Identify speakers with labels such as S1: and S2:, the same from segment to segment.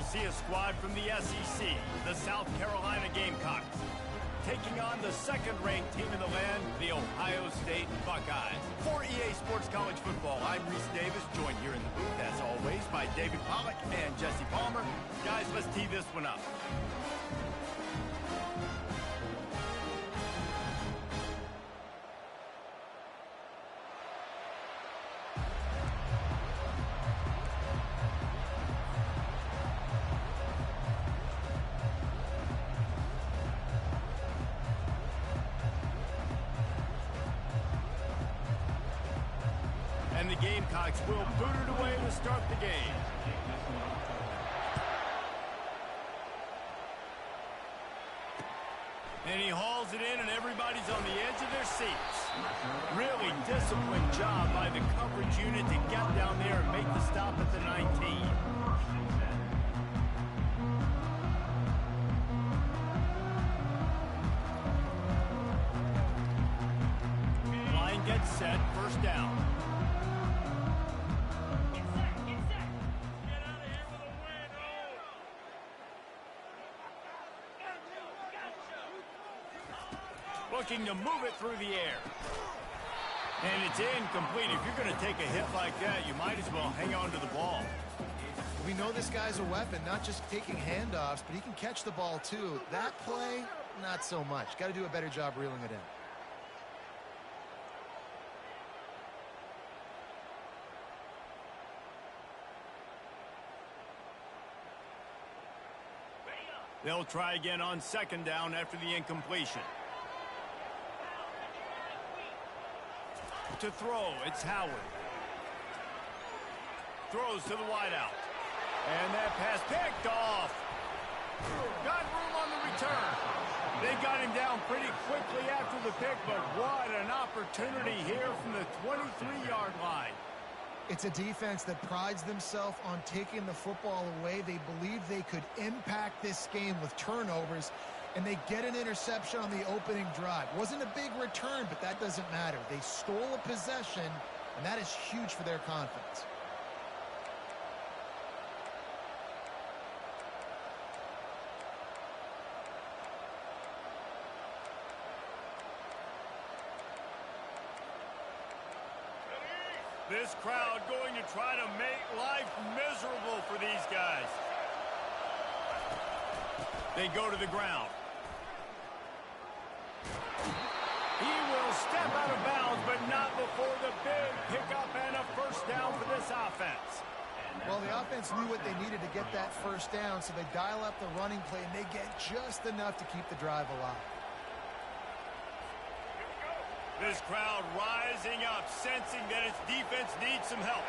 S1: you'll see a squad from the SEC, the South Carolina Gamecocks, taking on the second-ranked team in the land, the Ohio State Buckeyes. For EA Sports College Football, I'm Reese Davis, joined here in the booth, as always, by David Pollack and Jesse Palmer. Guys, let's tee this one up. And the Gamecocks will boot it away to start the game. And he hauls it in, and everybody's on the edge of their seats. Really disciplined job by the coverage unit to get down there and make the stop at the 19. Line gets set, first down. Looking to move it through the air. And it's incomplete. If you're going to take a hit like that, you might as well hang on to the ball.
S2: We know this guy's a weapon, not just taking handoffs, but he can catch the ball too. That play, not so much. Got to do a better job reeling it in.
S1: They'll try again on second down after the incompletion. To throw, it's Howard. Throws to the wideout. And that pass picked off. Got room on the return. They got him down pretty quickly after the pick, but what an opportunity here from the 23-yard line.
S2: It's a defense that prides themselves on taking the football away. They believe they could impact this game with turnovers, and they get an interception on the opening drive. Wasn't a big return, but that doesn't matter. They stole a possession, and that is huge for their confidence.
S1: This crowd going to try to make life miserable for these guys. They go to the ground. He will step out of bounds, but not before the big pickup and a first down for this offense.
S2: Well, the offense knew what they needed to get that first down, so they dial up the running play, and they get just enough to keep the drive alive.
S1: This crowd rising up, sensing that its defense needs some help.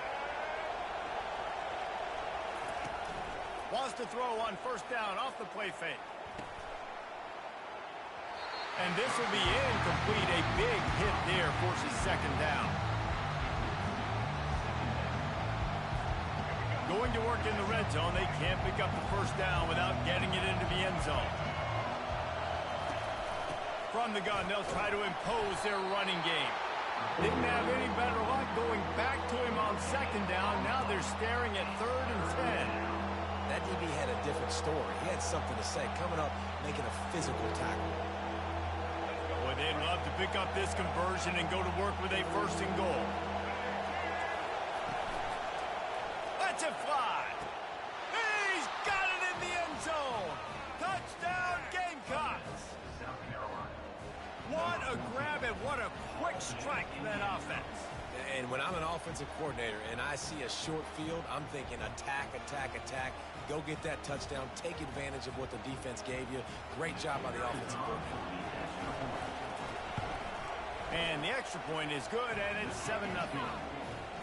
S1: Wants to throw on first down off the play fake. And this will be incomplete. A big hit there forces second down. Going to work in the red zone. They can't pick up the first down without getting it into the end zone. From the gun, they'll try to impose their running game. Didn't have any better luck going back to him on second down. Now they're staring at 3rd and 10.
S3: That DB had a different story. He had something to say, coming up, making a physical tackle.
S1: Boy, they'd love to pick up this conversion and go to work with a 1st and goal. Let's it fly. He's got it in the end zone. Touchdown, Gamecocks. What a grab and what a quick strike in that offense.
S3: And when I'm an offensive coordinator and I see a short field, I'm thinking attack, attack, attack. Go get that touchdown. Take advantage of what the defense gave you. Great job by the offensive coordinator.
S1: And the extra point is good, and it's 7-0.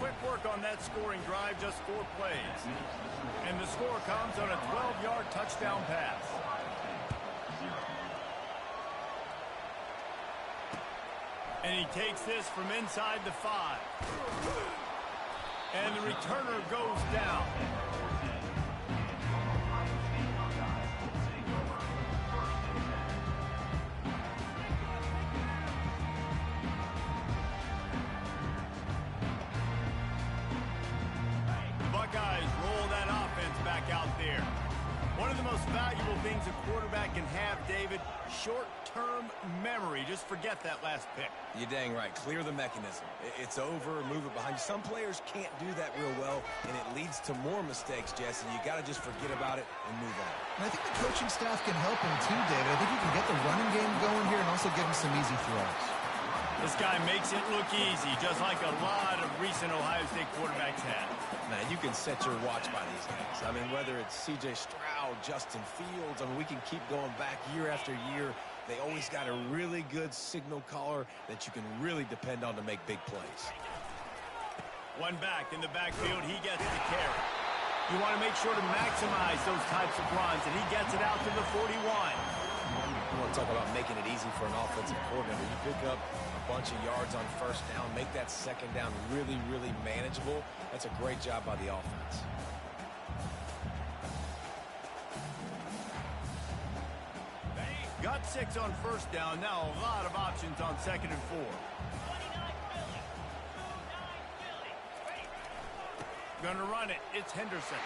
S1: Quick work on that scoring drive, just 4 plays. And the score comes on a 12-yard touchdown pass. And he takes this from inside the 5. And the returner goes down. The Buckeyes roll that offense back out there. One of the most valuable things a quarterback can have, David, short-term memory. Just forget that last pick.
S3: You're dang right. Clear the mechanism. It's over, move it behind you. Some players can't do that real well, and it leads to more mistakes, Jesse. You got to just forget about it and move on.
S2: And I think the coaching staff can help him too, David. I think you can get the running game going here and also give him some easy throws.
S1: This guy makes it look easy, just like a lot of recent Ohio State quarterbacks have.
S3: Man, you can set your watch by these guys. I mean, whether it's C.J. Stroud, Justin Fields, I mean, we can keep going back year after year. They always got a really good signal caller that you can really depend on to make big plays.
S1: One back in the backfield, he gets the carry. You want to make sure to maximize those types of runs, and he gets it out to the 41.
S3: You want to talk about making it easy for an offensive coordinator. You pick up a bunch of yards on first down, make that second down really, really manageable. That's a great job by the offense.
S1: Got 6 on first down. Now a lot of options on 2nd and 4. Gonna run it. It's Henderson.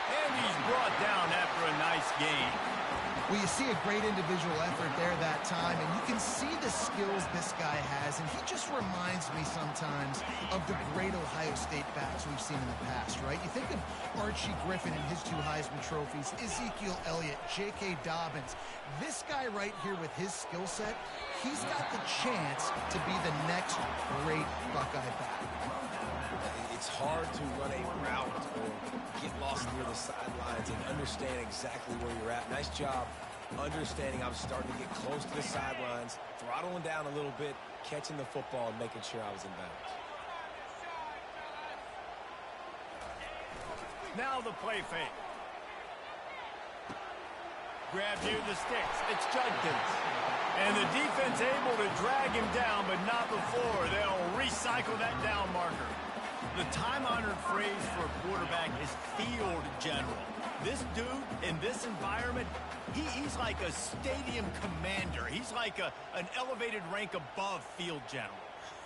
S1: And he's brought down after a nice gain.
S2: Well, you see a great individual effort there that time, and you can see the skills this guy has, and he just reminds me sometimes of the great Ohio State backs we've seen in the past, right? You think of Archie Griffin and his 2 Heisman trophies, Ezekiel Elliott, J.K. Dobbins. This guy right here with his skill set, he's got the chance to be the next great Buckeye back.
S3: It's hard to run a route or get lost near the sidelines and understand exactly where you're at. Nice job understanding I was starting to get close to the sidelines, throttling down a little bit, catching the football, and making sure I was in bounds.
S1: Now the play fake. Grab near the sticks. It's Judkins. And the defense able to drag him down, but not before. They'll recycle that down marker. The time-honored phrase for a quarterback is field general. This dude, in this environment, he's like a stadium commander. He's like an elevated rank above field general.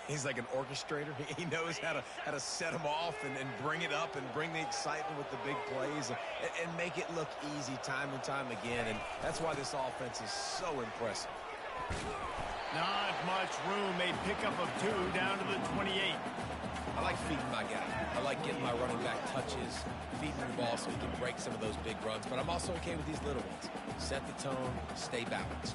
S3: He's like an orchestrator. He knows how to set them off and bring it up and bring the excitement with the big plays and make it look easy time and time again. And that's why this offense is so impressive.
S1: Not much room. A pickup of 2 down to the 28.
S3: I like feeding my guy. I like getting my running back touches, feeding the ball so he can break some of those big runs. But I'm also okay with these little ones. Set the tone, stay balanced.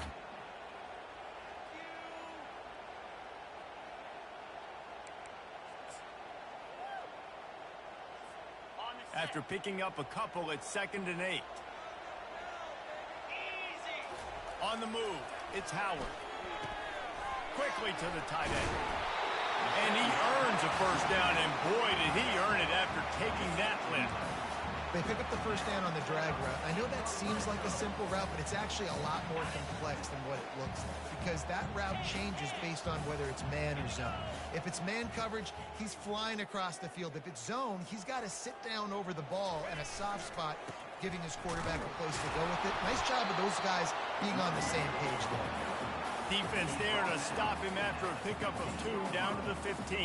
S1: After picking up a couple, it's 2nd and 8. On the move, it's Howard. Quickly to the tight end. And he earns a first down, and boy, did he earn it after taking that lift.
S2: They pick up the first down on the drag route. I know that seems like a simple route, but it's actually a lot more complex than what it looks like, because that route changes based on whether it's man or zone. If it's man coverage, he's flying across the field. If it's zone, he's got to sit down over the ball in a soft spot, giving his quarterback a place to go with it. Nice job of those guys being on the same page there.
S1: Defense there to stop him after a pickup of 2 down to the 15.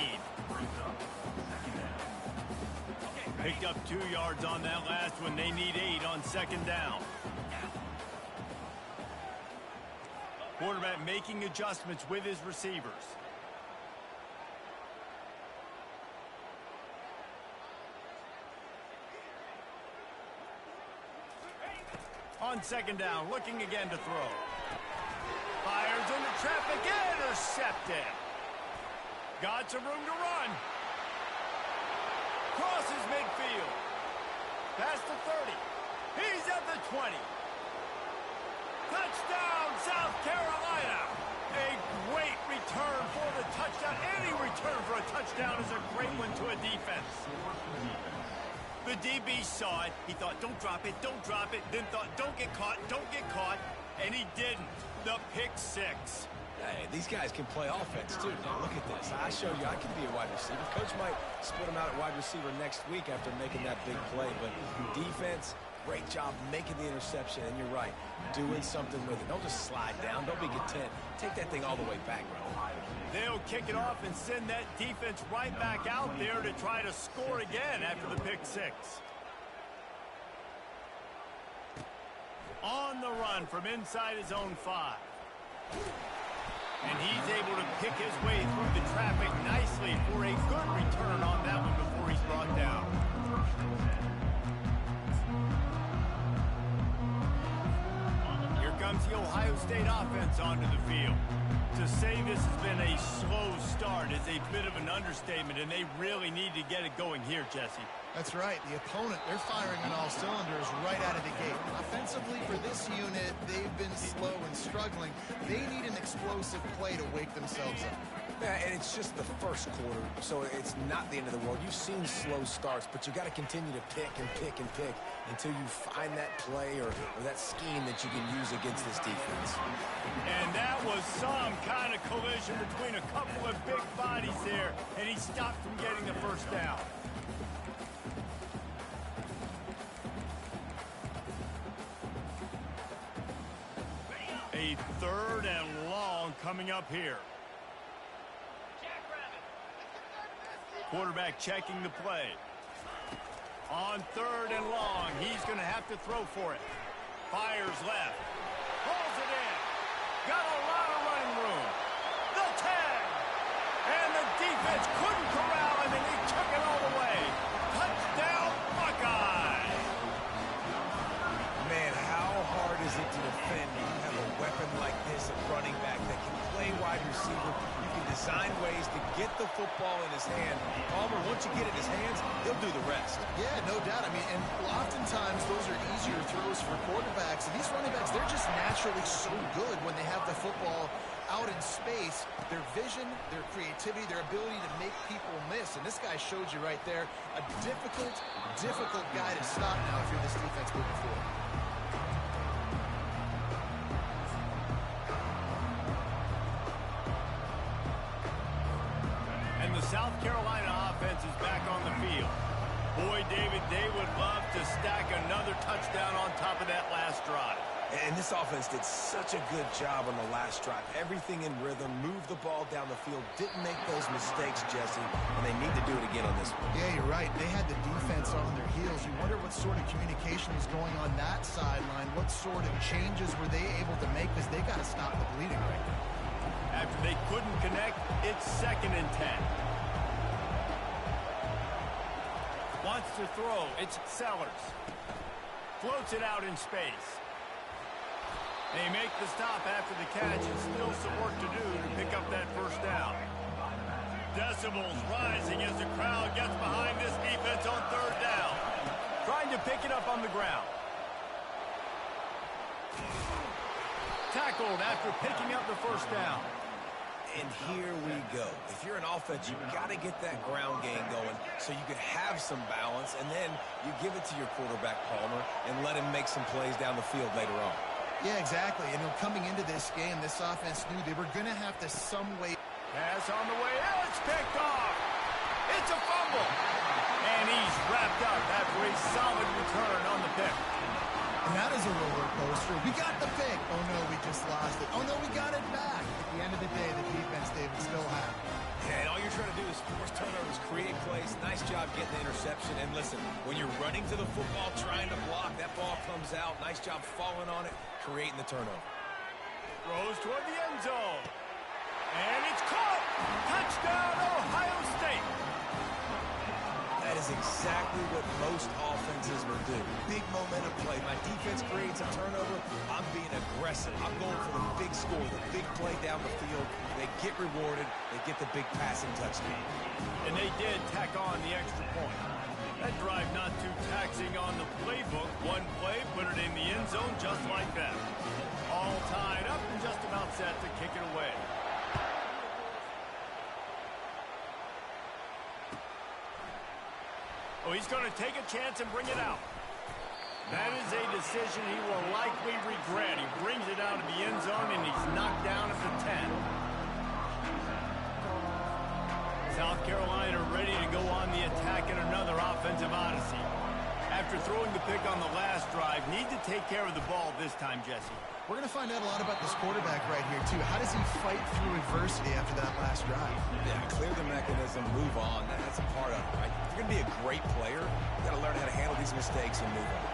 S1: Picked up 2 yards on that last one. They need 8 on 2nd down. Quarterback making adjustments with his receivers. On 2nd down, looking again to throw. Fires into traffic, intercepted. Got some room to run. Crosses midfield. Past the 30. He's at the 20. Touchdown, South Carolina. A great return for the touchdown. Any return for a touchdown is a great one to a defense. The DB saw it. He thought, don't drop it, don't drop it. Then thought, don't get caught, don't get caught. And he didn't. The pick 6.
S3: Hey, these guys can play offense, too. Now, look at this. I showed you I can be a wide receiver. Coach might split him out at wide receiver next week after making that big play. But defense, great job making the interception. And you're right, doing something with it. Don't just slide down. Don't be content. Take that thing all the way back, bro.
S1: They'll kick it off and send that defense right back out there to try to score again after the pick 6. the run from inside his own 5. And he's able to pick his way through the traffic nicely for a good return on that one before he's brought down. Here comes the Ohio State offense onto the field. To say this has been a slow start is a bit of an understatement, and they really need to get it going here, Jesse.
S2: That's right. The opponent, they're firing on all cylinders right out of the gate. Offensively, for this unit, they've been slow and struggling. They need an explosive play to wake themselves up.
S3: Yeah, and it's just the first quarter, so it's not the end of the world. You've seen slow starts, but you got to continue to pick and pick and pick until you find that play or that scheme that you can use against this defense.
S1: And that was some kind of collision between a couple of big bodies there, and he stopped from getting the first down. A 3rd and long coming up here. Quarterback checking the play. On 3rd and long, he's going to have to throw for it. Fires left. Pulls it in. Got a lot of running room. The 10. And the defense couldn't corral him, and he took it all the way. Touchdown, Buckeye.
S3: Man, how hard is it to defend when you have a weapon like this, a running back that can play wide receiver? You can design ways to get the football in his hand. Palmer, once you get it in his hands, he'll do the rest.
S2: Yeah, no doubt. I mean, and oftentimes those are easier throws for quarterbacks. And these running backs, they're just naturally so good when they have the football out in space. Their vision, their creativity, their ability to make people miss. And this guy showed you right there, a difficult guy to stop now if you're this defense moving forward.
S1: South Carolina offense is back on the field. Boy, David, they would love to stack another touchdown on top of that last drive.
S3: And this offense did such a good job on the last drive. Everything in rhythm, moved the ball down the field, didn't make those mistakes, Jesse, and they need to do it again on this one.
S2: Yeah, you're right. They had the defense on their heels. You wonder what sort of communication was going on that sideline. What sort of changes were they able to make, because they got to stop the bleeding right now.
S1: After they couldn't connect, it's 2nd and 10. Wants to throw. It's Sellers. Floats it out in space. They make the stop after the catch, and still some work to do to pick up that first down. Decibels rising as the crowd gets behind this defense on 3rd down. Trying to pick it up on the ground. Tackled after picking up the first down.
S3: And here we go. If you're an offense, you've got to get that ground game going so you can have some balance, and then you give it to your quarterback, Palmer, and let him make some plays down the field later on.
S2: Yeah, exactly. And coming into this game, this offense knew they were going to have to some way.
S1: Pass on the way. It's picked off. It's a fumble. And he's wrapped up after a solid return on the pick.
S2: And that is a roller coaster. We got the pick. Oh, no, we just lost it. Oh, no, we got it back. At the end of the day, the defense, David, still have it.
S3: Yeah, and all you're trying to do is force turnovers, create plays. Nice job getting the interception. And listen, when you're running to the football, trying to block, that ball comes out. Nice job falling on it, creating the turnover.
S1: Throws toward the end zone. And it's caught. Touchdown, Ohio State.
S3: That is exactly what most offenses will do. Big momentum play. My defense creates a turnover. I'm being aggressive. I'm going for the big score, the big play down the field. They get rewarded. They get the big passing touchdown.
S1: And they did tack on the extra point. That drive not too taxing on the playbook. One play, put it in the end zone just like that. All tied up and just about set to kick it away. Oh, he's going to take a chance and bring it out. That is a decision he will likely regret. He brings it out of the end zone, and he's knocked down at the 10. South Carolina ready to go on the attack in another offensive odyssey. After throwing the pick on the last drive, need to take care of the ball this time, Jesse.
S2: We're going to find out a lot about this quarterback right here, too. How does he fight through adversity after that last drive?
S3: Yeah, clear the mechanism, move on. That's a part of it, right? If you're going to be a great player, you got to learn how to handle these mistakes and move on.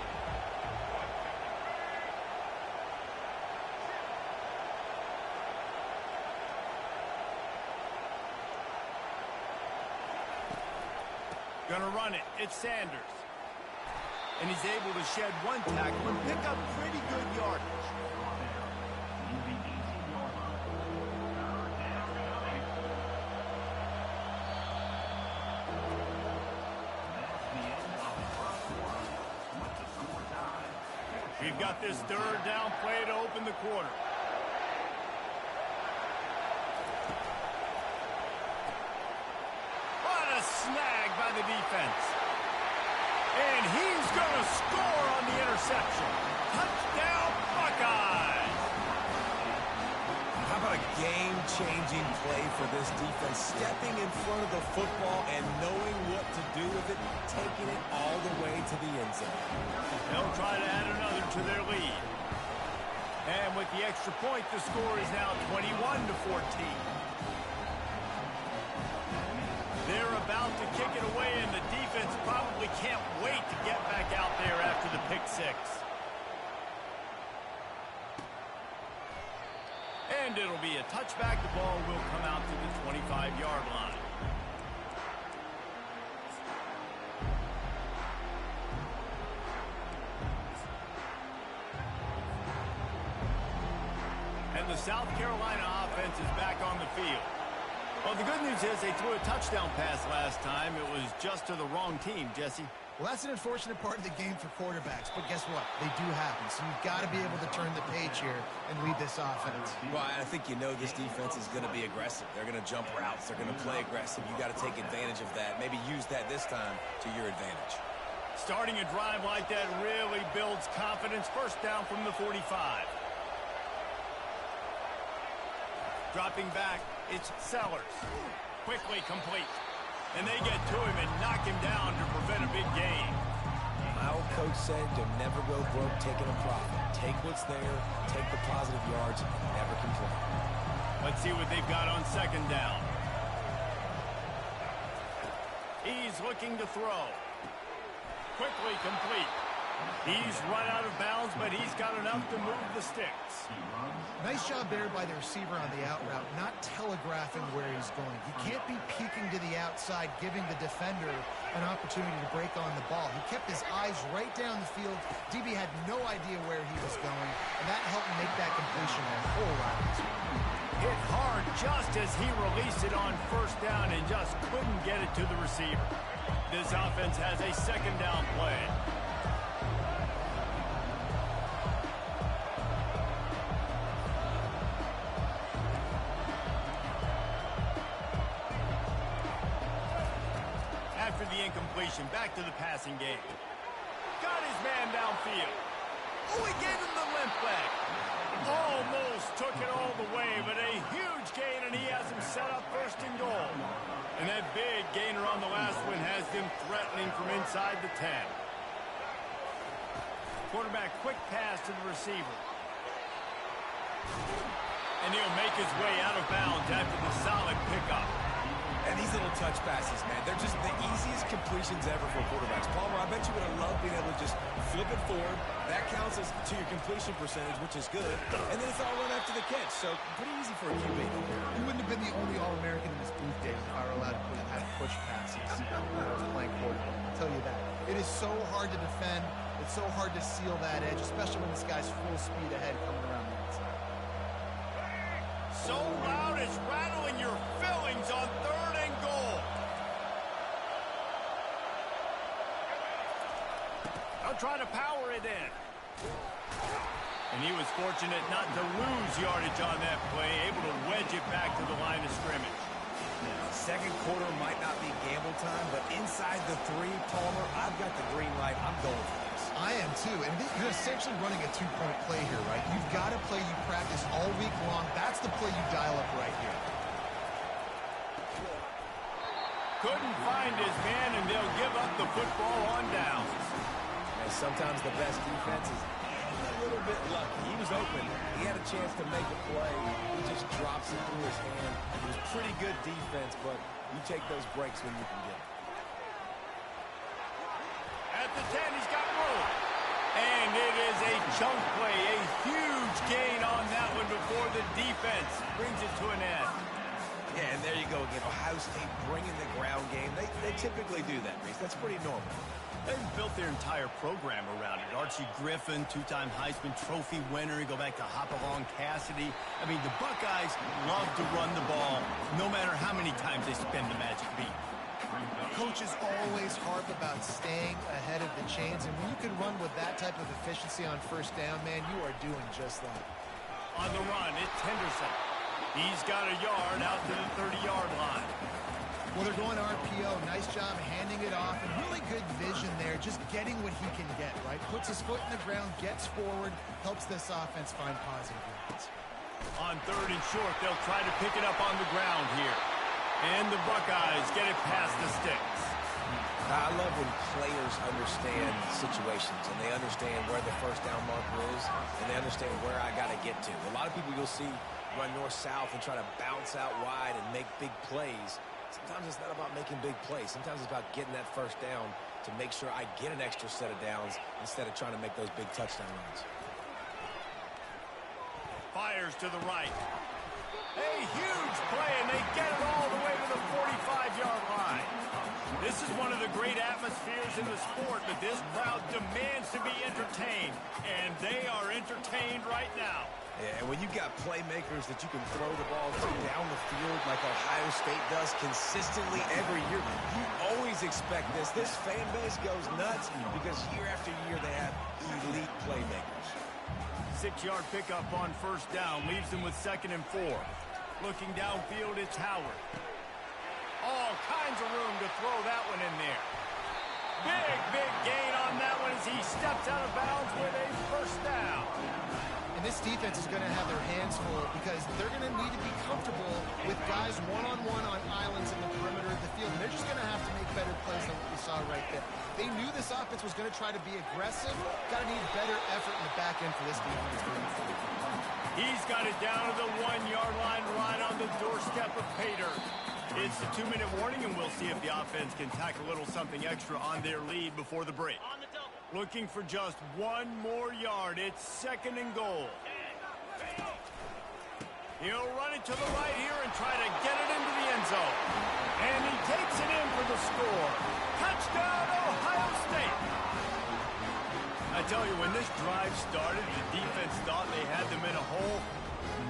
S1: going to run it. It's Sanders. And he's able to shed one tackle and pick up pretty good yardage. We've got this third down play to open the quarter. What a snag by the defense. And he's going to score on the interception. Touchdown, Buckeyes.
S3: How about a game-changing play for this defense? Stepping in front of the football and knowing what to do with it, taking it all the way to the end zone.
S1: They'll try to add another to their lead. And with the extra point, the score is now 21-14. They're about to kick it away, and the defense probably can't wait to get back out there after the pick six. And it'll be a touchback. The ball will come out to the 25-yard line. And the South Carolina offense is back on the field. Well, the good news is they threw a touchdown pass last time. It was just to the wrong team, Jesse.
S2: Well, that's an unfortunate part of the game for quarterbacks, but guess what? They do happen, so you've got to be able to turn the page here and lead this offense.
S3: Well, I think you know this defense is going to be aggressive. They're going to jump routes. They're going to play aggressive. You got to take advantage of that. Maybe use that this time to your advantage.
S1: Starting a drive like that really builds confidence. First down from the 45. Dropping back, it's Sellers. Quickly complete. And they get to him and knock him down to prevent a big gain.
S3: My old coach said to never go broke taking a profit. Take what's there, take the positive yards, never complain.
S1: Let's see what they've got on second down. He's looking to throw. Quickly complete. He's run out of bounds, but he's got enough to move the sticks.
S2: Nice job there by the receiver on the out route, not telegraphing where he's going. He can't be peeking to the outside, giving the defender an opportunity to break on the ball. He kept his eyes right down the field. DB had no idea where he was going, and that helped make that completion a whole lot easier.
S1: Hit hard just as he released it on first down and just couldn't get it to the receiver. This offense has a second down play. After the incompletion, back to the passing game. Got his man downfield. Oh, he gave him the limp back. Almost took it all the way, but a huge gain, and he has him set up first and goal. And that big gainer on the last one has them threatening from inside the 10. Quarterback, quick pass to the receiver. And he'll make his way out of bounds after the solid pickup.
S3: And these little touch passes, man, they're just the easiest completions ever for quarterbacks. Palmer, I bet you would have loved being able to just flip it forward. That counts as to your completion percentage, which is good. And then it's all run after the catch. So pretty easy for a QB.
S2: He wouldn't have been the only All-American in his booth days if I were allowed to have push passes when I was playing quarterback. I'll tell you that. It is so hard to defend. It's so hard to seal that edge, especially when this guy's full speed ahead coming around the outside.
S1: So loud it's rattling your fillings on third and goal. I'll try to power it in. And he was fortunate not to lose yardage on that play, able to wedge it back to the line of scrimmage.
S3: Second quarter might not be gamble time, but inside the 3, Palmer, I've got the green light. I'm going for this.
S2: I am too, and you're essentially running a two-point play here, right? You've got a play you practice all week long. That's the play you dial up right here.
S1: Couldn't find his man, and they'll give up the football on downs.
S3: And sometimes the best defense is a little bit lucky. He was open. He had a chance to make a play. He just drops it through his hand. It was pretty good defense, but you take those breaks when you can get them.
S1: At the 10, he's got room. And it is a chunk play, a huge gain on that one before the defense brings it to an end.
S3: Yeah, and there you go again. Ohio State bringing the ground game. They typically do that, Reese. That's pretty normal.
S1: They've built their entire program around it. Archie Griffin, two-time Heisman Trophy winner. You go back to Hopalong Cassidy. I mean, the Buckeyes love to run the ball, no matter how many times they spin the magic beat.
S2: Coaches always harp about staying ahead of the chains, and when you can run with that type of efficiency on first down, man, you are doing just that.
S1: On the run, it's Henderson. He's got a yard out to the 30-yard line.
S2: Well, they're going RPO. Nice job handing it off, and really good vision there, just getting what he can get, right? Puts his foot in the ground, gets forward, helps this offense find positive yards.
S1: On 3rd and short, they'll try to pick it up on the ground here. And the Buckeyes get it past the sticks.
S3: I love when players understand situations and they understand where the first down marker is and they understand where I got to get to. A lot of people you'll see run north-south and try to bounce out wide and make big plays. Sometimes it's not about making big plays. Sometimes it's about getting that first down to make sure I get an extra set of downs instead of trying to make those big touchdown runs.
S1: Fires to the right. A huge play, and they get it all the way to the 45-yard line. This is one of the great atmospheres in the sport, but this crowd demands to be entertained, and they are entertained right now.
S3: Yeah, and when you got playmakers that you can throw the ball to down the field like Ohio State does consistently every year, you always expect this. This fan base goes nuts because year after year they have elite playmakers.
S1: 6-yard pickup on first down leaves them with 2nd and 4. Looking downfield, it's Howard. All kinds of room to throw that one in there. Big gain on that one as he steps out of bounds with a first down.
S2: And this defense is going to have their hands full because they're going to need to be comfortable with guys one-on-one on islands in the perimeter of the field. And they're just going to have to make better plays than what we saw right there. They knew this offense was going to try to be aggressive. Got to need better effort in the back end for this defense.
S1: He's got it down to the 1-yard line right on the doorstep of Pater. It's a 2-minute warning, and we'll see if the offense can tack a little something extra on their lead before the break. Looking for just 1 more yard. It's 2nd and goal. He'll run it to the right here and try to get it into the end zone. And he takes it in for the score. Touchdown, Ohio State. I tell you, when this drive started, the defense thought they had them in a hole.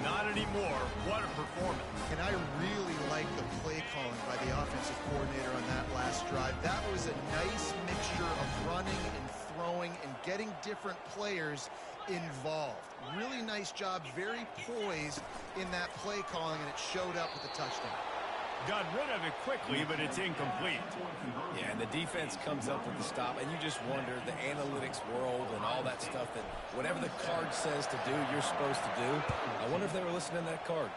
S1: Not anymore. What a performance.
S2: And I really like the play calling by the offensive coordinator on that last drive. That was a nice mixture of running and throwing and getting different players involved. Really nice job, very poised in that play calling, and it showed up with a touchdown.
S1: Got rid of it quickly, but it's incomplete.
S3: Yeah, and the defense comes up with the stop, and you just wonder, the analytics world and all that stuff, that whatever the card says to do, you're supposed to do. I wonder if they were listening to that card.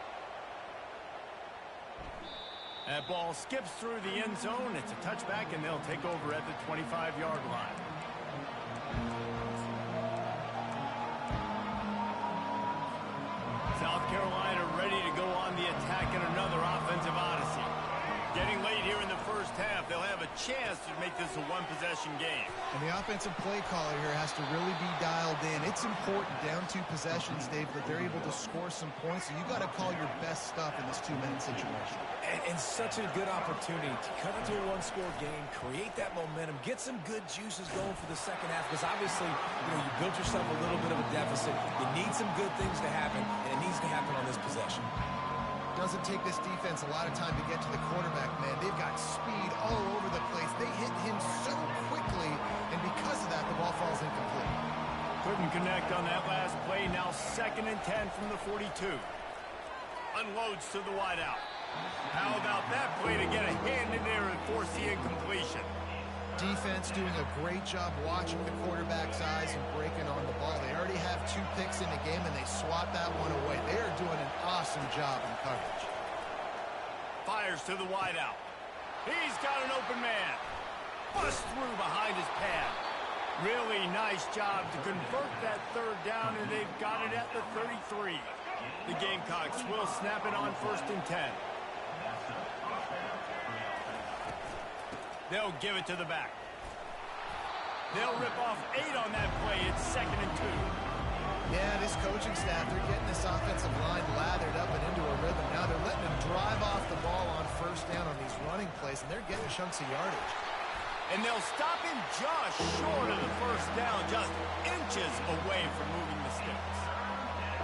S1: That ball skips through the end zone. It's a touchback, and they'll take over at the 25-yard line. South Carolina ready to go on the attack in another offensive odyssey. Getting late here in the first half, they'll have a chance to make this a one-possession game.
S2: And the offensive play caller here has to really be dialed in. It's important down 2 possessions, Dave, that they're able to score some points. So you got to call your best stuff in this 2-minute situation.
S3: And such a good opportunity to cut into a 1-score game, create that momentum, get some good juices going for the second half, because obviously, you built yourself a little bit of a deficit. You need some good things to happen, and it needs to happen on this possession.
S2: Doesn't take this defense a lot of time to get to the quarterback, man. They've got speed all over the place. They hit him so quickly, and because of that, the ball falls incomplete.
S1: Couldn't connect on that last play. Now 2nd and 10 from the 42. Unloads to the wideout. How about that play to get a hand in there and force the incompletion?
S2: Defense doing a great job watching the quarterback's eyes and breaking on the ball. They already have 2 picks in the game, and they swat that one away. They are doing an awesome job in coverage.
S1: Fires to the wideout. He's got an open man. Bust through behind his pad. Really nice job to convert that 3rd down, and they've got it at the 33. The Gamecocks will snap it on 1st and 10. They'll give it to the back. They'll rip off 8 on that play. It's 2nd and 2.
S2: Yeah, this coaching staff, they're getting this offensive line lathered up and into a rhythm. Now they're letting them drive off the ball on first down on these running plays, and they're getting chunks of yardage.
S1: And they'll stop him just short of the first down, just inches away from moving the sticks.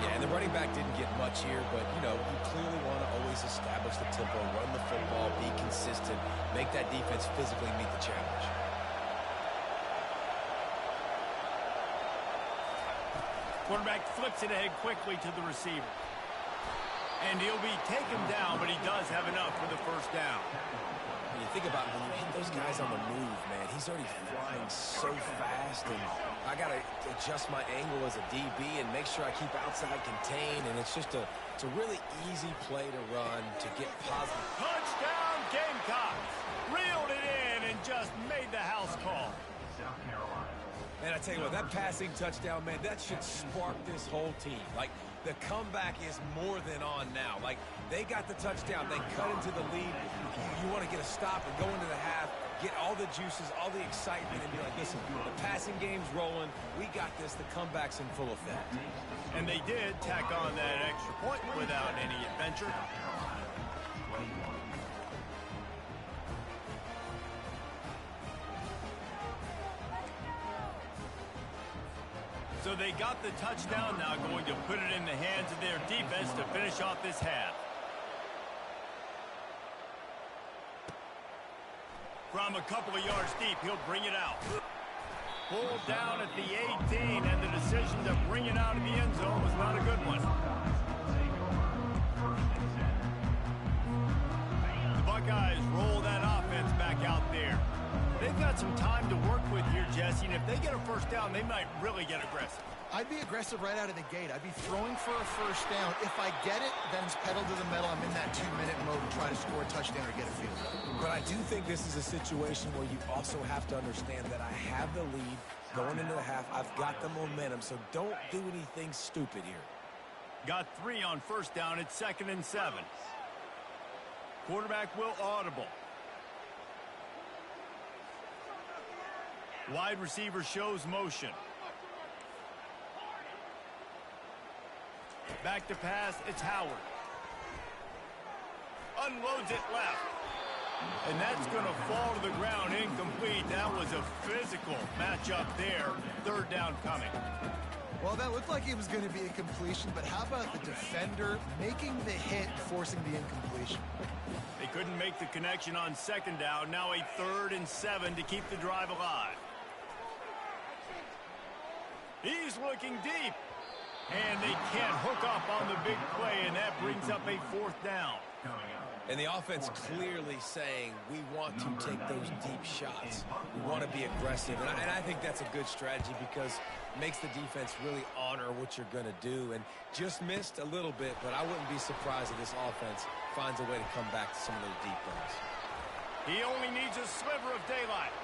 S3: Yeah, and the running back didn't get much here, but, you know, you clearly want to always establish the tempo, run the football, be consistent, make that defense physically meet the challenge.
S1: Quarterback flips it ahead quickly to the receiver. And he'll be taken down, but he does have enough for the first down.
S3: When you think about it, when you hit those guys on the move, man, he's already flying so fast, and I got to adjust my angle as a DB and make sure I keep outside contained, and it's just it's a really easy play to run to get positive.
S1: Touchdown, Gamecocks! Reeled it in and just made the house call.
S3: Man, I tell you what, that passing touchdown, man, that should spark this whole team. Like, the comeback is more than on now. Like, they got the touchdown. They cut into the lead. You want to get a stop and go into the half, get all the juices, all the excitement, and be like, listen, the passing game's rolling. We got this. The comeback's in full effect.
S1: And they did tack on that extra point without any adventure. So they got the touchdown, now going to put it in the hands of their defense to finish off this half. From a couple of yards deep, he'll bring it out. Pulled down at the 18, and the decision to bring it out of the end zone was not a good one. The Buckeyes roll that offense back out there. They've got some time to work with here, Jesse, and if they get a first down, they might really get aggressive.
S2: I'd be aggressive right out of the gate. I'd be throwing for a first down. If I get it, then it's pedal to the metal. I'm in that 2-minute mode to try to score a touchdown or get a field goal.
S3: But I do think this is a situation where you also have to understand that I have the lead going into the half. I've got the momentum, so don't do anything stupid here.
S1: Got 3 on first down. It's 2nd and 7. Quarterback will audible. Wide receiver shows motion. Back to pass, it's Howard. Unloads it left. And that's going to fall to the ground incomplete. That was a physical matchup there. 3rd down coming.
S2: Well, that looked like it was going to be a completion, but how about the defender making the hit, forcing the incompletion?
S1: They couldn't make the connection on 2nd down. Now a 3rd and 7 to keep the drive alive. He's looking deep. And they can't hook up on the big play, and that brings up a 4th down.
S3: And the offense clearly saying we want to take those deep shots. We want to be aggressive. And I think that's a good strategy because it makes the defense really honor what you're going to do. And just missed a little bit, but I wouldn't be surprised if this offense finds a way to come back to some of those deep runs.
S1: He only needs a sliver of daylight.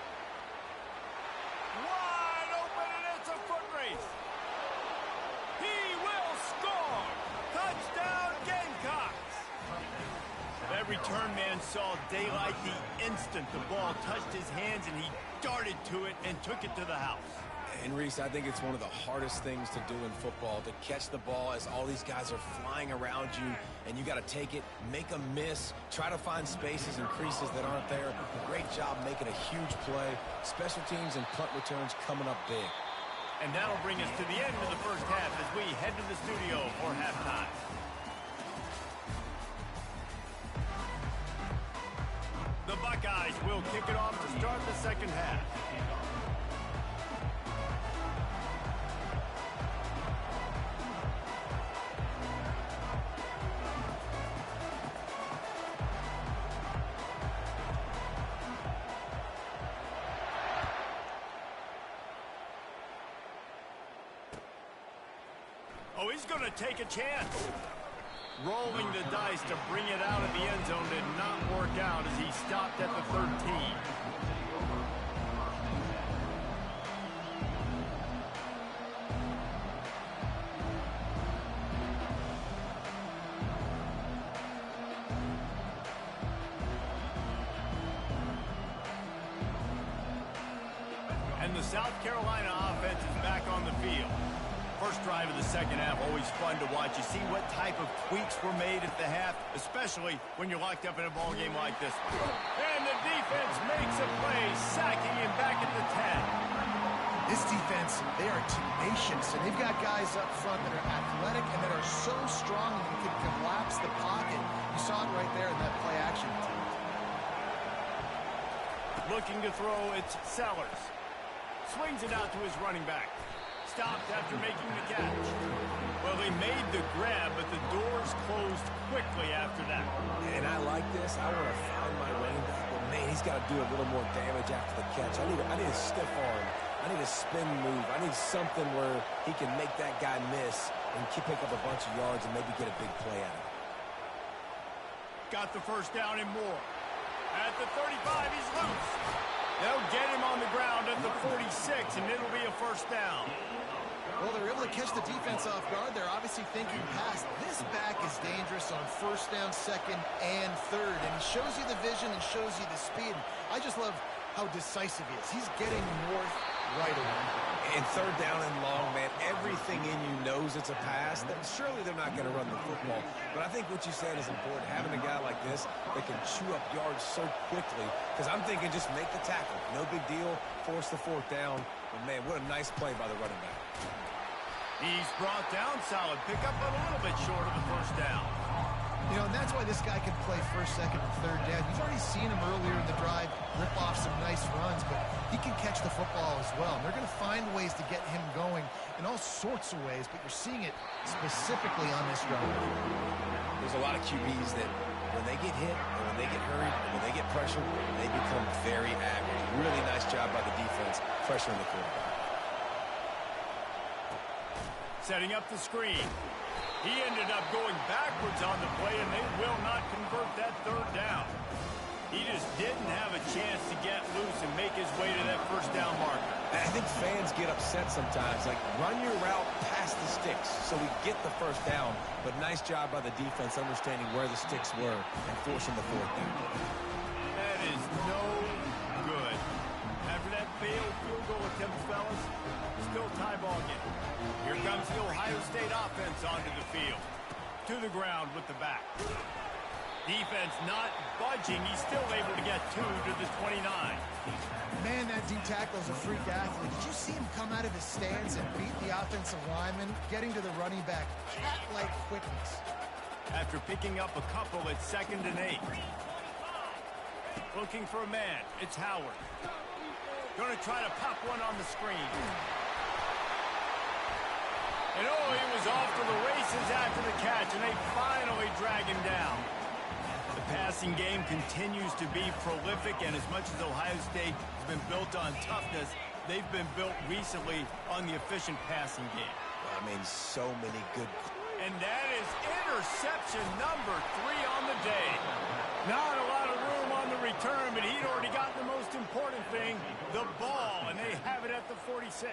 S1: Wide open, and it's a foot race. He will score! Touchdown, Gamecocks! That return man saw daylight the instant the ball touched his hands, and he darted to it and took it to the house.
S3: And, Reese, I think it's one of the hardest things to do in football, to catch the ball as all these guys are flying around you, and you got to take it, make a miss, try to find spaces and creases that aren't there. Great job making a huge play. Special teams and punt returns coming up big.
S1: And that'll bring us to the end of the first half as we head to the studio for halftime. The Buckeyes will kick it off to start the second half. Oh, he's going to take a chance. Rolling the dice to bring it out of the end zone did not work out as he stopped at the 13. And the South Carolina offense is back on the field. first drive of the second half, always fun to watch. You see what type of tweaks were made at the half, especially when you're locked up in a ball game like this one. And the defense makes a play, sacking him back at the 10.
S2: This defense, they are tenacious, and they've got guys up front that are athletic and that are so strong that you can collapse the pocket. You saw it right there in that play action attempt.
S1: Looking to throw, it's Sellers. Swings it out to his running back. Stopped after making the catch. Well, they made the grab, but the doors closed quickly after that.
S3: And I like this. I want to find my running back, but man, he's got to do a little more damage after the catch. I need a stiff arm. I need a spin move. I need something where he can make that guy miss and pick up a bunch of yards and maybe get a big play out of it.
S1: Got the first down and more. At the 35, he's loose. They'll get him on the ground at the 46, and it'll be a first down.
S2: Well, they're able to catch the defense off guard. They're obviously thinking pass. This back is dangerous on first down, second, and third. And he shows you the vision and shows you the speed. I just love how decisive he is. He's getting north right away.
S3: And third down and long, man, everything in you knows it's a pass. Surely they're not going to run the football. But I think what you said is important. Having a guy like this that can chew up yards so quickly. Because I'm thinking just make the tackle. No big deal. Force the fourth down. But, man, what a nice play by the running back.
S1: He's brought down. Solid pickup, but a little bit short of the first down.
S2: You know, and that's why this guy can play first, second, and third down. You've already seen him earlier in the drive rip off some nice runs, but he can catch the football as well. And they're going to find ways to get him going in all sorts of ways, but you're seeing it specifically on this drive.
S3: There's a lot of QBs that when they get hit, and when they get hurried, and when they get pressured, they become very average. Really nice job by the defense pressuring the quarterback.
S1: Setting up the screen. He ended up going backwards on the play, and they will not convert that third down. He just didn't have a chance to get loose and make his way to that first down marker.
S3: I think fans get upset sometimes. Like, run your route past the sticks so we get the first down. But nice job by the defense understanding where the sticks were and forcing the fourth down.
S1: That is no good. After that failed field goal attempt, fellas, still tie ball game. Here comes the Ohio State offense onto the field. To the ground with the back. Defense not budging. He's still able to get 2 to the 29.
S2: Man, that D tackle is a freak athlete. Did you see him come out of his stance and beat the offensive lineman, getting to the running back? Cat-like quickness.
S1: After picking up a couple at 2nd and 8. Looking for a man. It's Howard. Going to try to pop one on the screen. And oh, he was off to the races after the catch, and they finally drag him down. The passing game continues to be prolific, and as much as Ohio State has been built on toughness, they've been built recently on the efficient passing game.
S3: I mean, so many good.
S1: And that is interception number 3 on the day. Not a lot of room on the return, but he'd already gotten the most important thing, the ball, and they have it at the 46.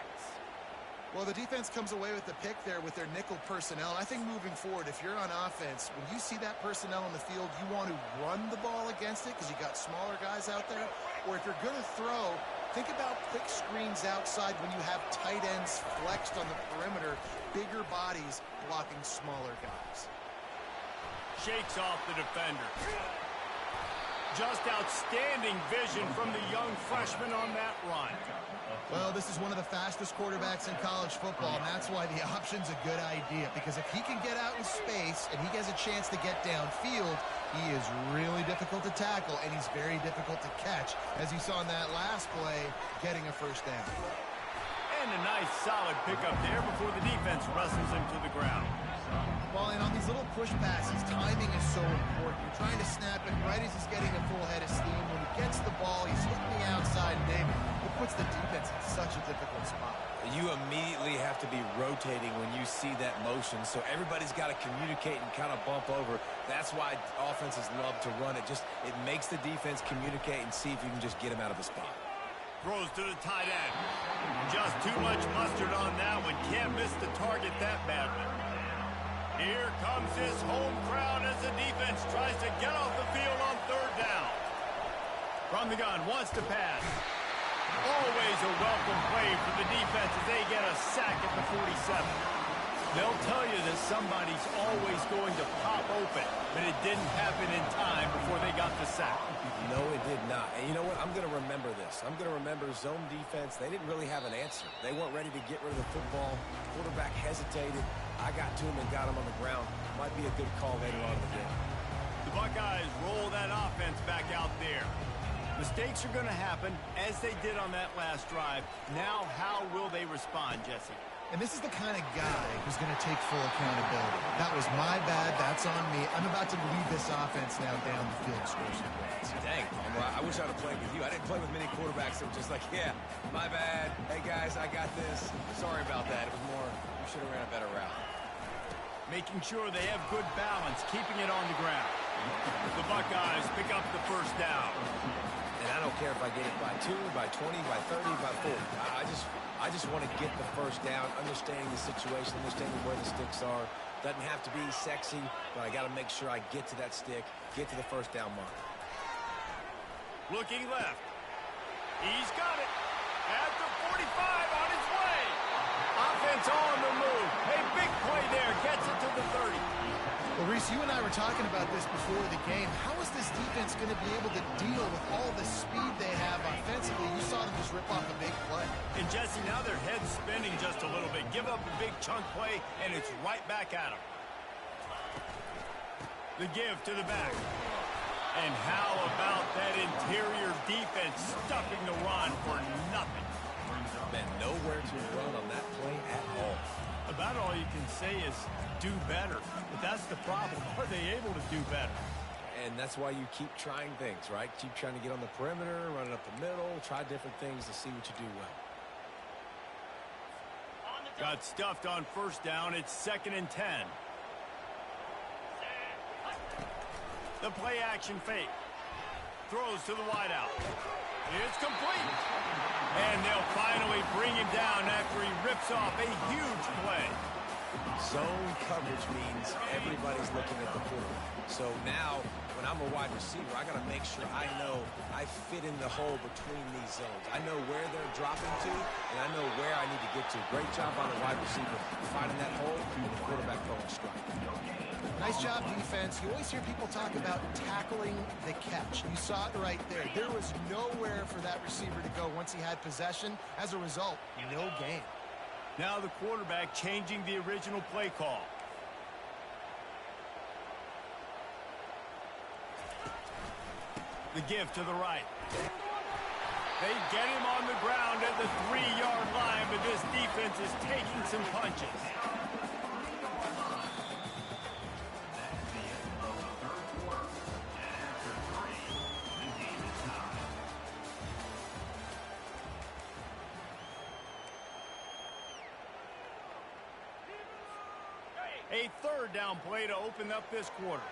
S2: Well, the defense comes away with the pick there with their nickel personnel. I think moving forward, if you're on offense, when you see that personnel on the field, you want to run the ball against it because you got smaller guys out there. Or if you're going to throw, think about quick screens outside when you have tight ends flexed on the perimeter, bigger bodies blocking smaller guys.
S1: Shakes off the defender. Just outstanding vision from the young freshman on that run.
S2: Well, this is one of the fastest quarterbacks in college football, and that's why the option's a good idea. Because if he can get out in space and he has a chance to get downfield, he is really difficult to tackle, and he's very difficult to catch. As you saw in that last play, getting a first down.
S1: And a nice solid pickup there before the defense wrestles him to the ground.
S2: Well, and on these little push passes, timing is so important. You're trying to snap it right as he's getting a full head of steam. When he gets the ball, he's hitting the outside, and David, it puts the defense in such a difficult spot.
S3: You immediately have to be rotating when you see that motion, so everybody's got to communicate and kind of bump over. That's why offenses love to run it. It makes the defense communicate and see if you can just get him out of the spot.
S1: Throws to the tight end. Just too much mustard on that one. Can't miss the target that badly. Here comes his home crowd as the defense tries to get off the field on third down. From the gun, wants to pass. Always a welcome play for the defense as they get a sack at the 47. They'll tell you that somebody's always going to pop open, but it didn't happen in time before they got the sack.
S3: No, it did not. And you know what? I'm going to remember this. I'm going to remember zone defense. They didn't really have an answer. They weren't ready to get rid of the football. Quarterback hesitated. I got to him and got him on the ground. Might be a good call later on in the game.
S1: The Buckeyes roll that offense back out there. Mistakes are going to happen, as they did on that last drive. Now, how will they respond, Jesse?
S2: And this is the kind of guy who's going to take full accountability. That was my bad. That's on me. I'm about to lead this offense now down the field and score some points.
S3: Dang, I wish I'd have played with you. I didn't play with many quarterbacks that were just like, yeah, my bad. Hey, guys, I got this. Sorry about that. It was more, we should have ran a better route.
S1: Making sure they have good balance, keeping it on the ground. The Buckeyes pick up the first down.
S3: And I don't care if I get it by 2, by 20, by 30, by 40. I just want to get the first down, understanding the situation, understanding where the sticks are. Doesn't have to be sexy, but I got to make sure I get to that stick, get to the first down mark.
S1: Looking left. He's got it. At the 45 on his way. Offense on the move. A big play there. Gets it to the 30.
S2: Well, Reese, you and I were talking about this before the game. How is this defense going to be able to deal with all the speed they have offensively? You saw them just rip off a big play.
S1: And Jesse, now their head's spinning just a little bit. Give up a big chunk play, and it's right back at them. The give to the back. And how about that interior defense stuffing the run for nothing?
S3: Man, nowhere to run on that play at all.
S1: About all you can say is do better. But that's the problem. Are they able to do better?
S3: And that's why you keep trying things, right? Keep trying to get on the perimeter, run it up the middle, try different things to see what you do well.
S1: Got stuffed on first down. It's 2nd and 10. The play action fake. Throws to the wideout. It's complete. And they'll finally bring him down after he rips off a huge play.
S3: Zone coverage means everybody's looking at the quarterback. So now, when I'm a wide receiver, I got to make sure I know I fit in the hole between these zones. I know where they're dropping to, and I know where I need to get to. Great job on the wide receiver, finding that hole, and the quarterback throwing a strike.
S2: Nice job, defense. You always hear people talk about tackling the catch. You saw it right there. There was nowhere for that receiver to go once he had possession. As a result, no gain.
S1: Now the quarterback changing the original play call. The give to the right. They get him on the ground at the 3-yard line, but this defense is taking some punches. A 3rd down play to open up this quarter.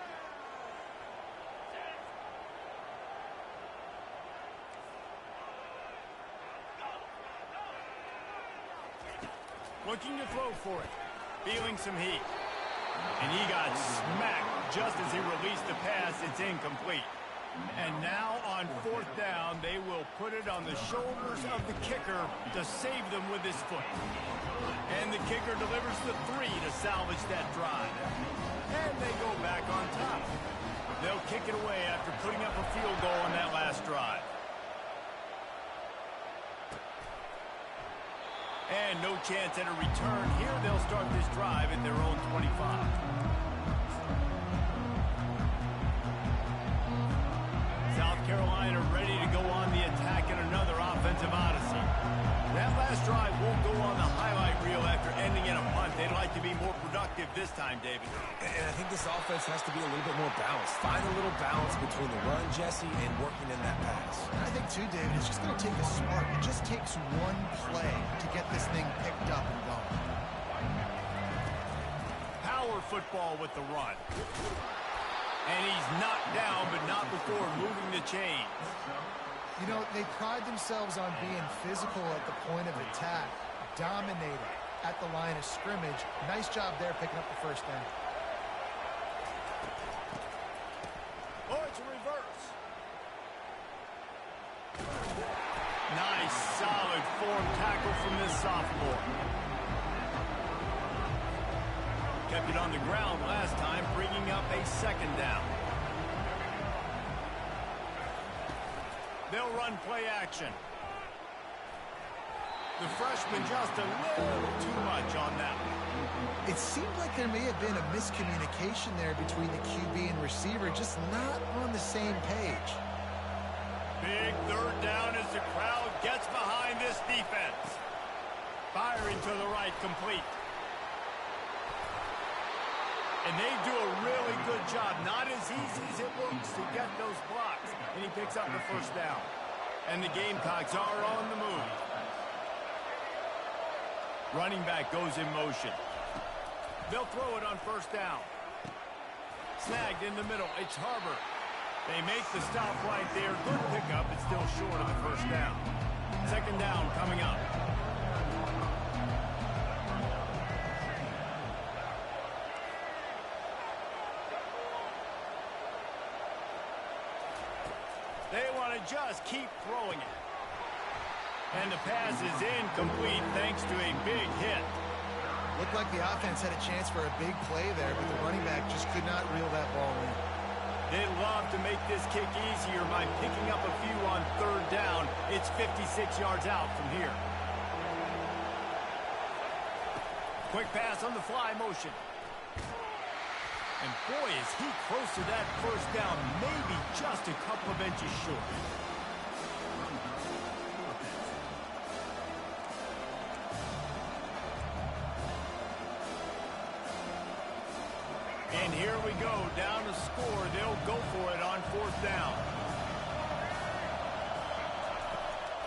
S1: Looking to throw for it. Feeling some heat. And he got smacked just as he released the pass. It's incomplete. And now on 4th down, they will put it on the shoulders of the kicker to save them with his foot. And the kicker delivers the 3 to salvage that drive. And they go back on top. They'll kick it away after putting up a field goal on that last drive. And no chance at a return here. They'll start this drive at their own 25. South Carolina ready to go on the attack in another offensive odyssey. That last drive won't go on the highlight reel after ending in a punt. They'd like to be more productive this time, David.
S3: And I think this offense has to be a little bit more balanced. Find a little balance between the run, Jesse, and working in that pass.
S2: And I think, too, David, it's just going to take a spark. It just takes one play to get this thing picked up and going.
S1: Power football with the run. And he's knocked down, but not before moving the chains.
S2: You know, they pride themselves on being physical at the point of attack, dominating at the line of scrimmage. Nice job there picking up the first down.
S1: Oh, it's a reverse. Nice, solid form tackle from this sophomore. kept it on the ground last time, bringing up a second down. They'll run play action. The freshman just a little too much on that one.
S2: It seemed like there may have been a miscommunication there between the QB and receiver, just not on the same page.
S1: Big third down as the crowd gets behind this defense. Firing to the right, complete. And they do a really good job. Not as easy as it looks to get those blocks. And he picks up the first down. And the Gamecocks are on the move. Running back goes in motion. They'll throw it on first down. Snagged in the middle. It's Harbor. They make the stop right there. Good pickup. It's still short of the first down. Second down coming up. They want to just keep throwing it. And the pass is incomplete thanks to a big hit.
S2: Looked like the offense had a chance for a big play there, but the running back just could not reel that ball in.
S1: They'd love to make this kick easier by picking up a few on third down. It's 56 yards out from here. Quick pass on the fly motion. And boy, is he close to that first down, maybe just a couple of inches short. And here we go, down to score. They'll go for it on fourth down.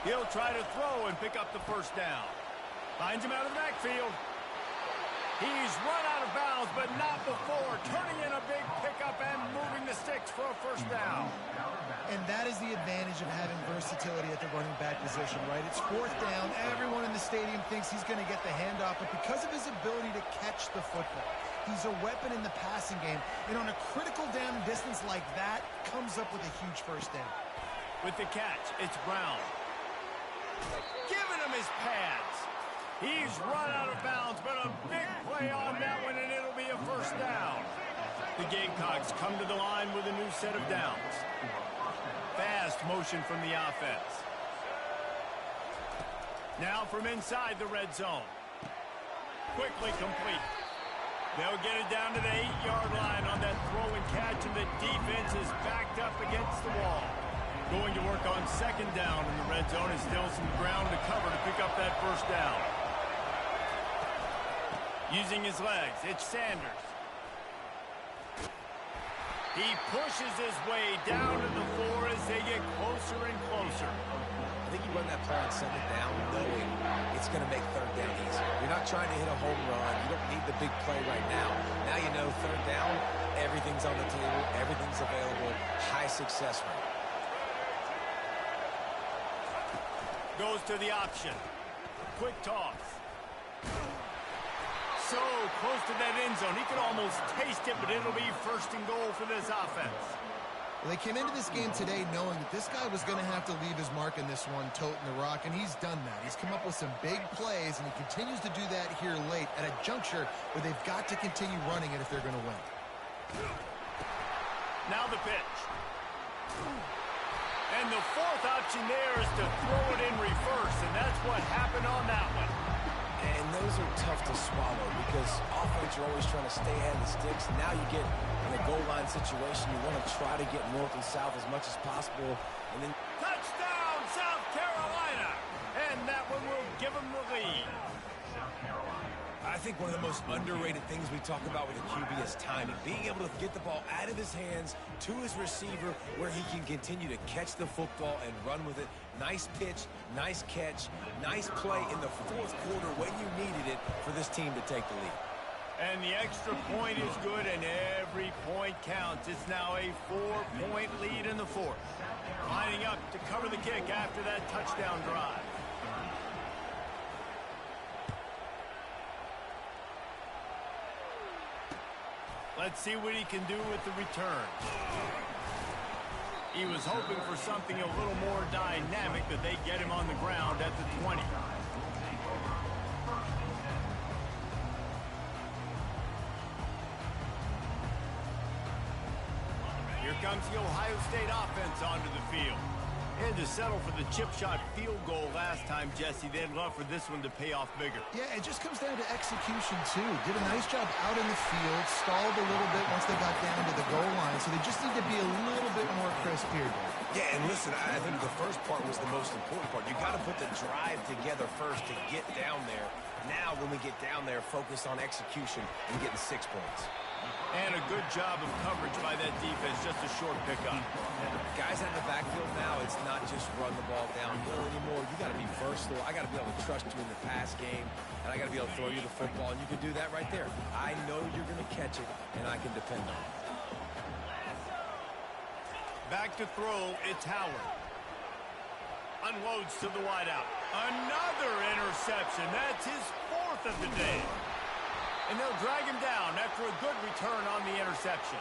S1: He'll try to throw and pick up the first down. Finds him out of the backfield. He's run out of bounds, but not before. Turning in a big pickup and moving the sticks for a first down.
S2: And that is the advantage of having versatility at the running back position, right? It's fourth down. Everyone in the stadium thinks he's going to get the handoff, but because of his ability to catch the football, he's a weapon in the passing game. And on a critical down distance like that, comes up with a huge first down.
S1: With the catch, it's Brown. Giving him his pads. He's run out of bounds, but a big play on that one, and it'll be a first down. The Gamecocks come to the line with a new set of downs. Fast motion from the offense. Now from inside the red zone. Quickly complete. They'll get it down to the 8-yard line on that throw and catch, and the defense is backed up against the wall. Going to work on second down in the red zone. Is still some ground to cover to pick up that first down. Using his legs, it's Sanders. He pushes his way down to the floor as they get closer and closer.
S3: I think you run that play on second down knowing it's going to make third down easy. You're not trying to hit a home run. You don't need the big play right now. Now you know third down, everything's on the table, everything's available, high success rate.
S1: Goes to the option. Quick toss. So close to that end zone. He could almost taste it, but it'll be first and goal for this offense.
S2: Well, they came into this game today knowing that this guy was going to have to leave his mark in this one, toting the rock, and he's done that. He's come up with some big plays, and he continues to do that here late at a juncture where they've got to continue running it if they're going to win.
S1: Now the pitch. And the fourth option there is to throw it in reverse, and that's what happened on that one.
S3: And those are tough to swallow because offense, you're always trying to stay ahead of the sticks. Now you get in a goal line situation. You want to try to get north and south as much as possible. And then
S1: Touchdown, South Carolina! And that one will give them the lead.
S3: I think one of the most underrated things we talk about with a QB is timing. Being able to get the ball out of his hands to his receiver where he can continue to catch the football and run with it. Nice pitch, nice catch, nice play in the fourth quarter when you needed it for this team to take the lead.
S1: And the extra point is good, and every point counts. It's now a 4-point lead in the fourth. Lining up to cover the kick after that touchdown drive. Let's see what he can do with the return. He was hoping for something a little more dynamic, but they get him on the ground at the 20. comes the Ohio State offense onto the field. And to settle for the chip shot field goal last time, Jesse, they'd love for this one to pay off bigger.
S2: Yeah, it just comes down to execution, too. Did a nice job out in the field, stalled a little bit once they got down to the goal line, so they just need to be a little bit more crisp here.
S3: Yeah, and listen, I think the first part was the most important part. You got to put the drive together first to get down there. Now, when we get down there, focus on execution and getting 6 points.
S1: And a good job of coverage by that defense, just a short pickup.
S3: Guys out in the backfield now, it's not just run the ball downhill anymore. You got to be versatile. I got to be able to trust you in the pass game, and I got to be able to throw you the football, and you can do that right there. I know you're going to catch it, and I can depend on it.
S1: Back to throw, it's Howard. Unloads to the wideout. Another interception. That's his 4th of the day. And they'll drag him down after a good return on the interception.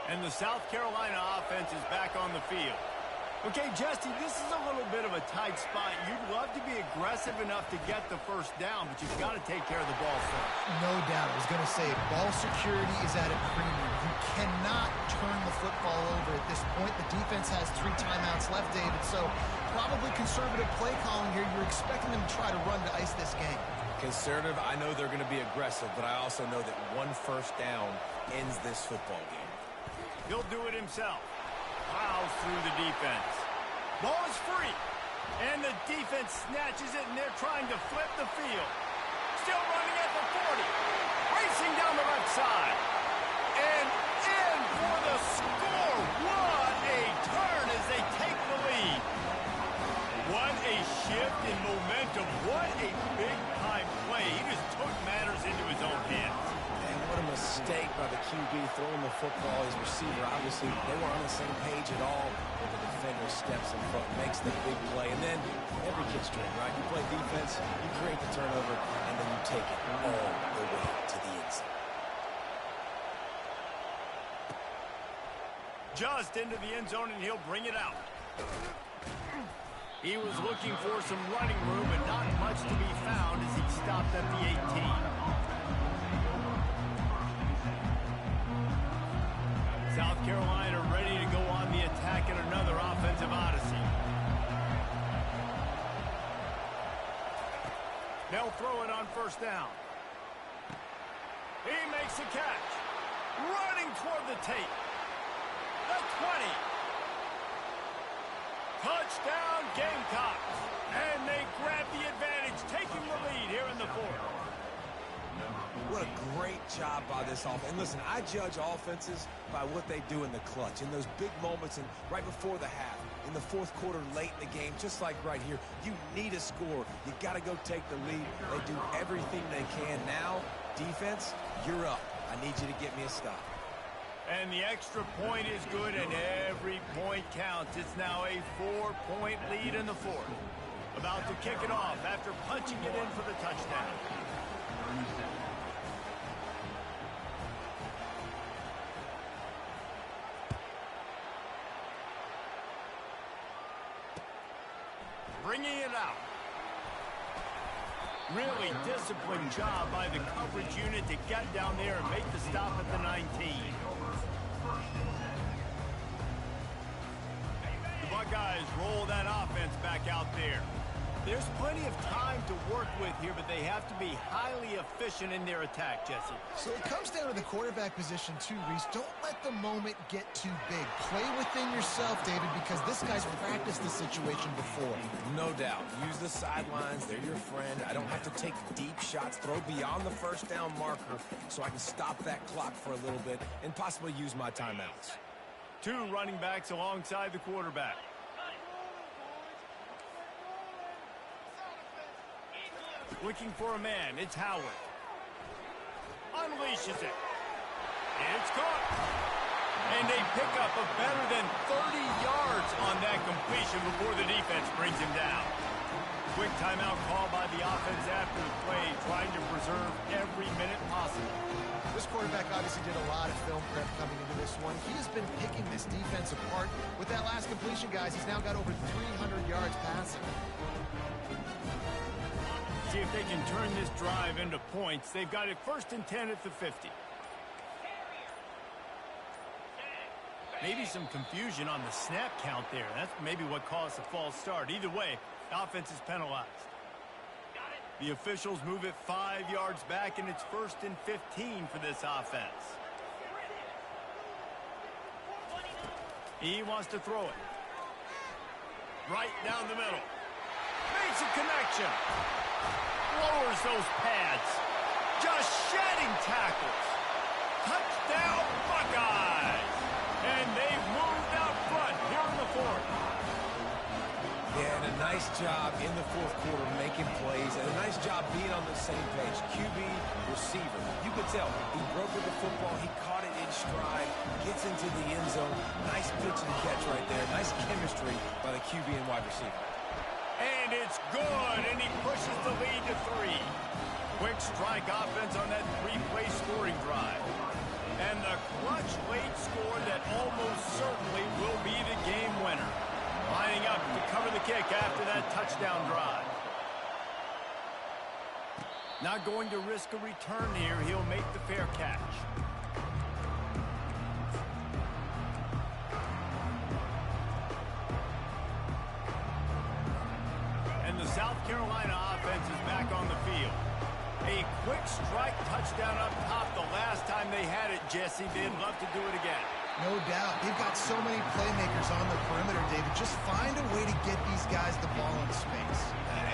S1: And the South Carolina offense is back on the field. Okay, Jesse, this is a little bit of a tight spot. You'd love to be aggressive enough to get the first down, but you've got to take care of the ball first.
S2: No doubt. I was going to say, ball security is at a premium. You cannot turn the football over at this point. The defense has 3 timeouts left, David, so probably conservative play calling here. You're expecting them to try to run to ice this game.
S3: Conservative, I know they're going to be aggressive, but I also know that 1 first down ends this football game.
S1: He'll do it himself. Plows through the defense. Ball is free. And the defense snatches it, and they're trying to flip the field. Still running at the 40. Racing down the left side. And in for the score. What a turn as they take the lead. What a shift in momentum. What a big-time play. He just took matters into his own hands.
S3: What a mistake by the QB throwing the football. His receiver, obviously, they were on the same page at all. But the defender steps in front, makes the big play. And then every kid's dream, right? You play defense, you create the turnover, and then you take it all the way to the inside.
S1: Just into the end zone, and he'll bring it out. He was looking for some running room, but not much to be found as he stopped at the 18. South Carolina ready to go on the attack in another offensive odyssey. They'll throw it on first down. He makes a catch. Running toward the tape. The 20. Touchdown Gamecocks. And they grab the advantage, taking the lead here in the 4th.
S3: What a great job by this offense. And listen, I judge offenses by what they do in the clutch, in those big moments and right before the half, in the 4th quarter, late in the game, just like right here. You need a score. You got to go take the lead. They do everything they can. Now, defense, you're up. I need you to get me a stop.
S1: And the extra point is good, and every point counts. It's now a 4-point lead in the 4th. About to kick it off after punching it in for the touchdown. Bringing it out. Really disciplined job by the coverage unit to get down there and make the stop at the 19. The Buckeyes roll that offense back out there. There's plenty of time to work with here, but they have to be highly efficient in their attack, Jesse.
S2: So it comes down to the quarterback position too, Reese. Don't let the moment get too big. Play within yourself, David, because this guy's practiced this situation before.
S3: No doubt. Use the sidelines. They're your friend. I don't have to take deep shots, throw beyond the first down marker so I can stop that clock for a little bit and possibly use my timeouts.
S1: 2 running backs alongside the quarterback. Looking for a man. It's Howard. Unleashes it. It's caught. And a pickup of better than 30 yards on that completion. hesitation before the defense brings him down. Quick timeout call by the offense after the play, trying to preserve every minute possible.
S2: This quarterback obviously did a lot of film prep coming into this one. He has been picking this defense apart. With that last completion, guys, he's now got over 300 yards passing.
S1: See if they can turn this drive into points. They've got it 1st and 10 at the 50. Maybe some confusion on the snap count there. That's maybe what caused the false start. Either way, offense is penalized. The officials move it 5 yards back, and it's 1st and 15 for this offense. He wants to throw it. Right down the middle. Makes a connection. Lowers those pads. Just shedding tackles. Touchdown, Buckeyes. And they've moved out front here in the 4th.
S3: Yeah, and a nice job in the 4th quarter making plays, and a nice job being on the same page. QB, receiver. You could tell he broke with the football. He caught it in stride, gets into the end zone. Nice pitch and catch right there. Nice chemistry by the QB and wide receiver.
S1: And it's good, and he pushes the lead to 3. Quick strike offense on that 3-play scoring drive. And the clutch late score that almost certainly will be the game winner. Lining up to cover the kick after that touchdown drive. Not going to risk a return here. He'll make the fair catch. And the South Carolina offense is back on the field. A quick strike touchdown up top the last time they had it, Jesse. They'd love to do it again.
S2: No doubt. They've got so many playmakers on the perimeter, David. Just find a way to get these guys the ball in space.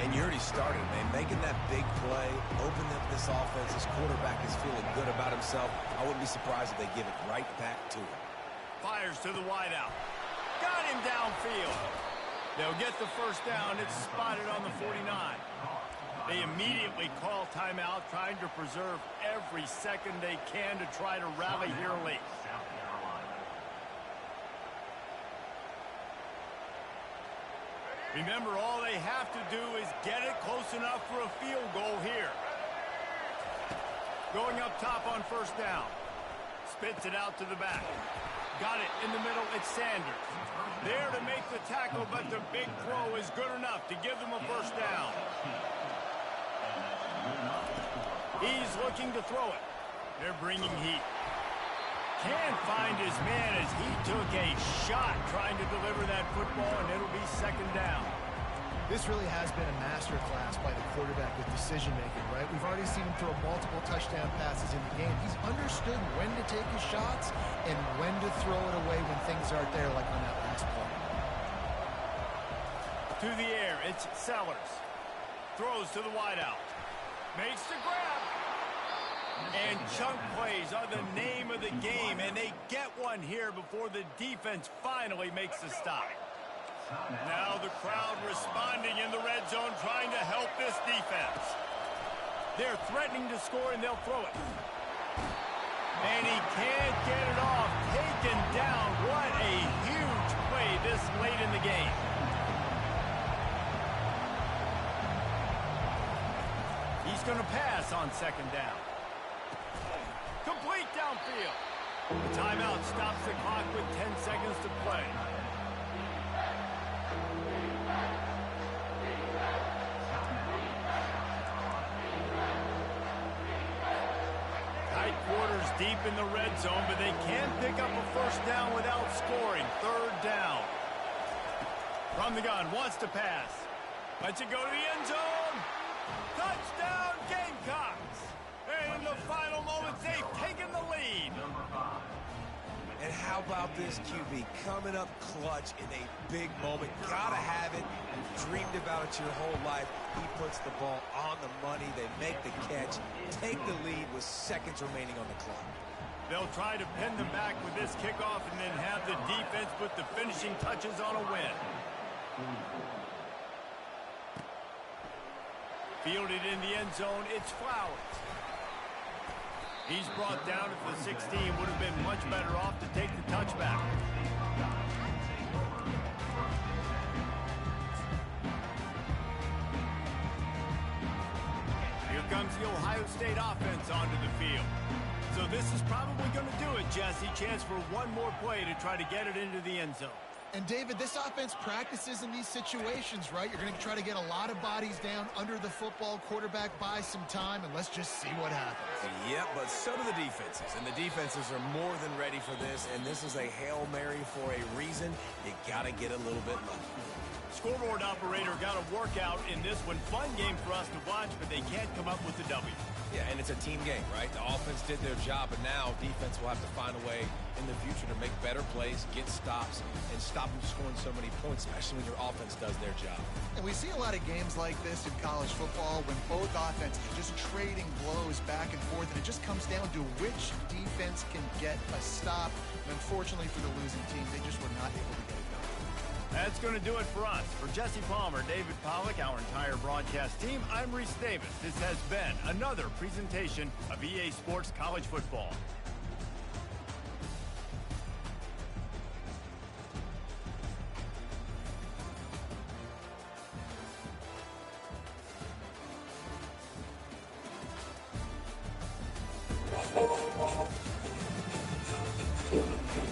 S3: And you already started, man. Making that big play, opening up this offense. This quarterback is feeling good about himself. I wouldn't be surprised if they give it right back to him.
S1: Fires to the wideout. Got him downfield. They'll get the 1st down. It's spotted on the 49. They immediately call timeout, trying to preserve every second they can to try to rally here late. Remember, all they have to do is get it close enough for a field goal here. Going up top on 1st down. Spits it out to the back. Got it in the middle. It's Sanders. There to make the tackle, but the big throw is good enough to give them a 1st down. He's looking to throw it. They're bringing heat. Can't find his man as he took a shot trying to deliver that football, and it'll be 2nd down.
S2: This really has been a masterclass by the quarterback with decision-making, right? We've already seen him throw multiple touchdown passes in the game. He's understood when to take his shots and when to throw it away when things aren't there, like on that last play.
S1: To the air, it's Sellers. Throws to the wideout. Makes the grab. And chunk plays are the name of the game, and they get one here before the defense finally makes the stop. Now the crowd responding in the red zone, trying to help this defense. They're threatening to score, and they'll throw it. And he can't get it off. Taken down. What a huge play this late in the game. He's going to pass on 2nd down. Complete downfield. The timeout stops the clock with 10 seconds to play. Tight quarters deep in the red zone, but they can't pick up a 1st down without scoring. 3rd down. From the gun, wants to pass. Lets it go to the end zone. Touchdown, Gamecocks. And in the final moments, they've taken the lead.
S3: And how about this QB coming up clutch in a big moment? Gotta have it. You've dreamed about it your whole life. He puts the ball on the money. They make the catch, take the lead with seconds remaining on the clock.
S1: They'll try to pin them back with this kickoff and then have the defense put the finishing touches on a win. Fielded in the end zone, it's Flowers. He's brought down at the 16. Would have been much better off to take the touchback. comes the Ohio State offense onto the field. So this is probably going to do it, Jesse. Chance for one more play to try to get it into the end zone.
S2: And, David, this offense practices in these situations, right? You're going to try to get a lot of bodies down under the football, quarterback buys some time, and let's just see what happens.
S3: Yep, but so do the defenses. And the defenses are more than ready for this, and this is a Hail Mary for a reason. You got to get a little bit lucky.
S1: Scoreboard operator got a workout in this one. Fun game for us to watch, but they can't come up with the W.
S3: Yeah, and it's a team game, right? The offense did their job, and now defense will have to find a way in the future to make better plays, get stops, and stop them scoring so many points, especially when your offense does their job.
S2: And we see a lot of games like this in college football when both offenses are just trading blows back and forth, and it just comes down to which defense can get a stop. And unfortunately for the losing team, they just were not able to get it done.
S1: That's going to do it for us. For Jesse Palmer, David Pollack, our entire broadcast team, I'm Reese Davis. This has been another presentation of EA Sports College Football.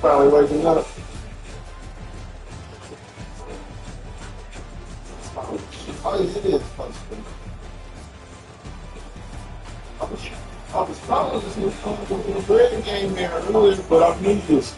S4: Finally waking up. Oh, it is supposed to be. I was following this new bread game there earlier, but I need this.